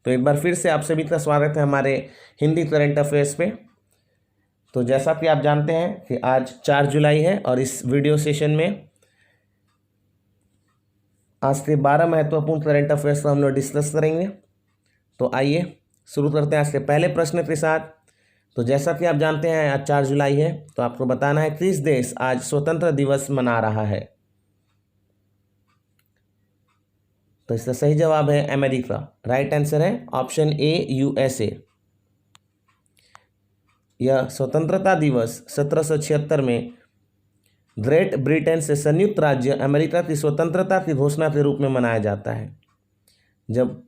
तो एक बार फिर से आप सभी का स्वागत है हमारे हिंदी करंट अफेयर्स पे। तो जैसा कि आप जानते हैं कि आज 4 जुलाई है और इस वीडियो सेशन में आज के 12 महत्वपूर्ण करंट अफेयर्स को हम लोग डिस्कस करेंगे। तो आइए शुरू करते हैं आज के पहले प्रश्न के साथ। तो जैसा कि आप जानते हैं आज 4 जुलाई है, तो आपको बताना है किस देश आज स्वतंत्र दिवस मना रहा है। तो इसका सही जवाब है अमेरिका। राइट आंसर है ऑप्शन ए यूएसए। यह स्वतंत्रता दिवस 1776 में ग्रेट ब्रिटेन से संयुक्त राज्य अमेरिका की स्वतंत्रता की घोषणा के रूप में मनाया जाता है, जब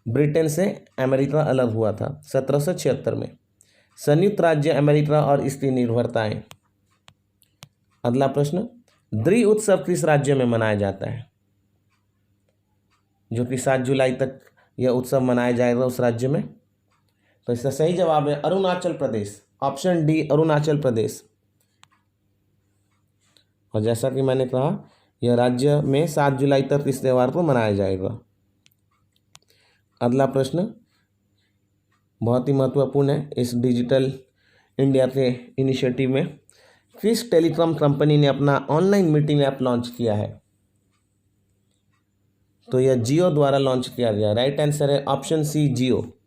ब्रिटेन से अमेरिका अलग हुआ था 1776 में। संयुक्त राज्य अमेरिका और इसकी निर्भरताएं। अगला प्रश्न, द्रि उत्सव किस राज्य में मनाया जाता है, जो कि 7 जुलाई तक यह उत्सव मनाया जाएगा उस राज्य में। तो इसका सही जवाब है अरुणाचल प्रदेश। Option D Arunachal Pradesh. और जैसा कि मैंने कहा, यह राज्य में 7 जुलाई तक इस त्यौहार को मनाया जाएगा। अगला प्रश्न बहुत ही महत्वपूर्ण है इस डिजिटल इंडिया के इनिशिएटिव में। किस टेलीकॉम कंपनी ने अपना ऑनलाइन मीटिंग ऐप लॉन्च किया है। तो यह जियो द्वारा लॉन्च किया गया। राइट आंसर है ऑप्शन सी जियो।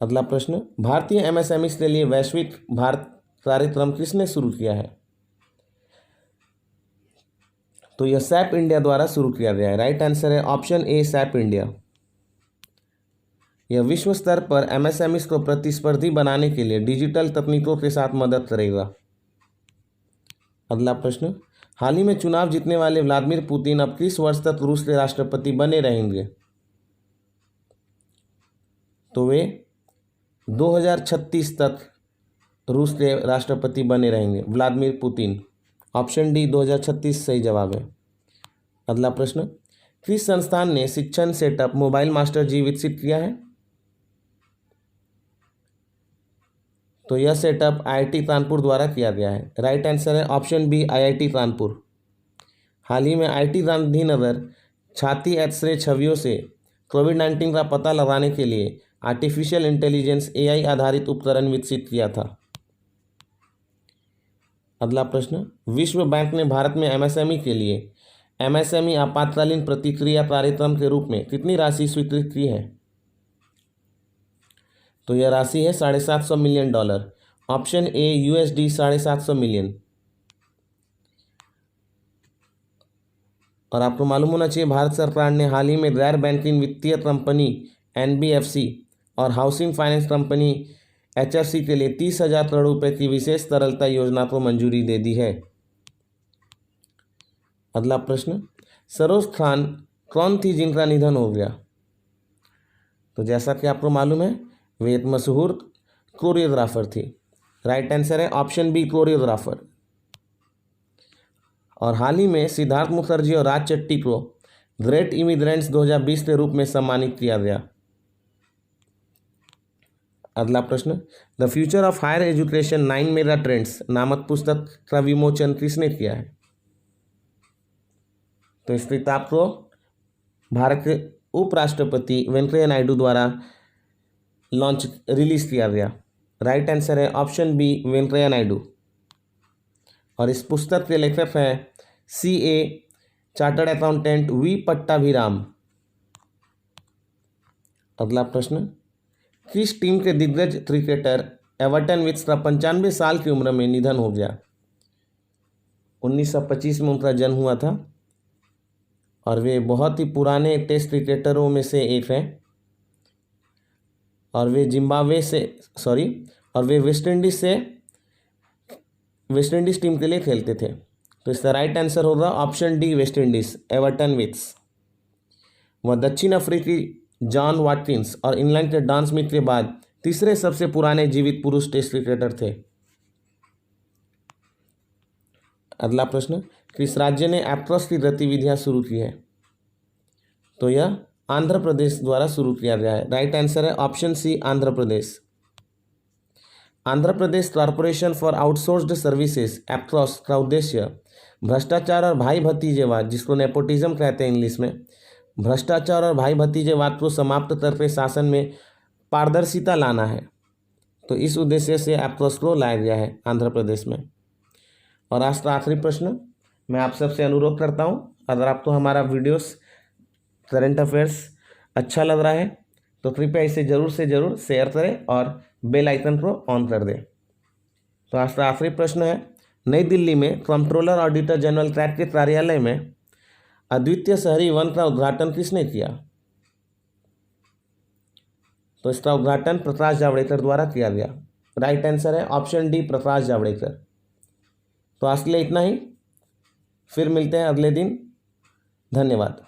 अगला प्रश्न, भारतीय एमएसएमई के लिए वैश्विक भारत कार्यक्रम किसने शुरू किया है। तो यह सैप इंडिया द्वारा शुरू किया गया है। राइट आंसर है ऑप्शन ए सैप इंडिया। यह विश्व स्तर पर एमएसएमई को प्रतिस्पर्धी बनाने के लिए डिजिटल तकनीकों के साथ मदद करेगा। अगला प्रश्न, हाल ही में चुनाव जीतने वाले व्लादिमीर पुतिन अब किस वर्ष तक रूस के राष्ट्रपति बने रहेंगे। तो वे 2036 तक रूस के राष्ट्रपति बने रहेंगे व्लादिमीर पुतिन। ऑप्शन डी 2036 सही जवाब है। अगला प्रश्न, किस संस्थान ने शिक्षण सेटअप मोबाइल मास्टर जी विकसित किया है। तो यह सेटअप आईआईटी कानपुर द्वारा किया गया है। राइट आंसर है ऑप्शन बी आईआईटी कानपुर। हाल ही में आईआईटी गांधीनगर छाती एक्सरे छवियों से कोविड-19 का पता लगाने के लिए आर्टिफिशियल इंटेलिजेंस एआई आधारित उपकरण विकसित किया था। अगला प्रश्न, विश्व बैंक ने भारत में एमएसएमई के लिए एमएसएमई आपातकालीन प्रतिक्रिया कार्यक्रम के रूप में कितनी राशि स्वीकृत की है। तो यह राशि है $750 million. Option A USD 750 million. और आपको मालूम होना चाहिए, भारत सरकार ने हाल ही में गैर बैंकिंग वित्तीय कंपनी एनबीएफसी और हाउसिंग फाइनेंस कंपनी एचएफसी के लिए 30,000 करोड़ रुपए की विशेष तरलता योजना को मंजूरी दे दी है। अगला प्रश्न, सरोज खान कौन थी जिनका निधन हो गया। तो जैसा कि आपको मालूम है, वे एक मशहूर कोरियोग्राफर थी। राइट आंसर है ऑप्शन बी कोरियोग्राफर। और हाल ही में सिद्धार्थ मुखर्जी और राज चट्टी को ग्रेट इमिग्रेंट्स 2020 के रूप में सम्मानित किया गया। अगला प्रश्न, the future of higher education 9 mega trends नामक पुस्तक का विमोचन किसने किया है। तो इस किताब को भारत के उपराष्ट्रपति वेंकैया नायडू द्वारा रिलीज किया गया। राइट आंसर है ऑप्शन बी वेंकैया नायडू। और इस पुस्तक के लेखक हैं CA chartered accountant V Pattabhiram. अगला प्रश्न, किस टीम के दिग्गज क्रिकेटर एवर्टन विक्स का 95 साल की उम्र में निधन हो गया। 1925 में उनका जन्म हुआ था और वे बहुत ही पुराने टेस्ट क्रिकेटरों में से एक हैं। और वे वेस्ट इंडीज टीम के लिए खेलते थे। तो इसका राइट आंसर होगा option D West Indies Everton Weekes. वह दक्षिण अफ्रीकी जॉन वाटकिंस और इंग्लैंड के डॉन स्मिथ के बाद तीसरे सबसे पुराने जीवित पुरुष टेस्ट क्रिकेटर थे। अगला प्रश्न, किस राज्य ने एप्रोस की गतिविधियां शुरू की है। तो यह आंध्र प्रदेश द्वारा शुरू किया गया है। राइट आंसर है option C Andhra Pradesh. Andhra Pradesh corporation for outsourced services एप्रोस का उद्देश्य भ्रष्टाचार और भाई भतीजेवाद, जिसको नेपोटिज्म कहते हैं इंग्लिश में, भ्रष्टाचार और भाई भतीजेवाद को समाप्त करके शासन में पारदर्शिता लाना है। तो इस उद्देश्य से एप्रोच फ्लो लाया गया है आंध्र प्रदेश में। और आज का आखिरी प्रश्न, मैं आप सबसे अनुरोध करता हूँ, अगर आपको हमारा वीडियोस करंट अफेयर्स अच्छा लग रहा है तो कृपया इसे ज़रूर से ज़रूर शेयर करें और बेल आइकन को ऑन कर दें। तो आज का आखिरी प्रश्न है, नई दिल्ली में कंट्रोलर ऑडिटर जनरल ट्रैक के कार्यालय में अद्वितीय शहरी वन का उद्घाटन किसने किया? तो इसका उद्घाटन प्रकाश जावड़ेकर द्वारा किया गया। राइट आंसर है ऑप्शन डी, प्रकाश जावड़ेकर। तो आज के लिए इतना ही, फिर मिलते हैं अगले दिन। धन्यवाद।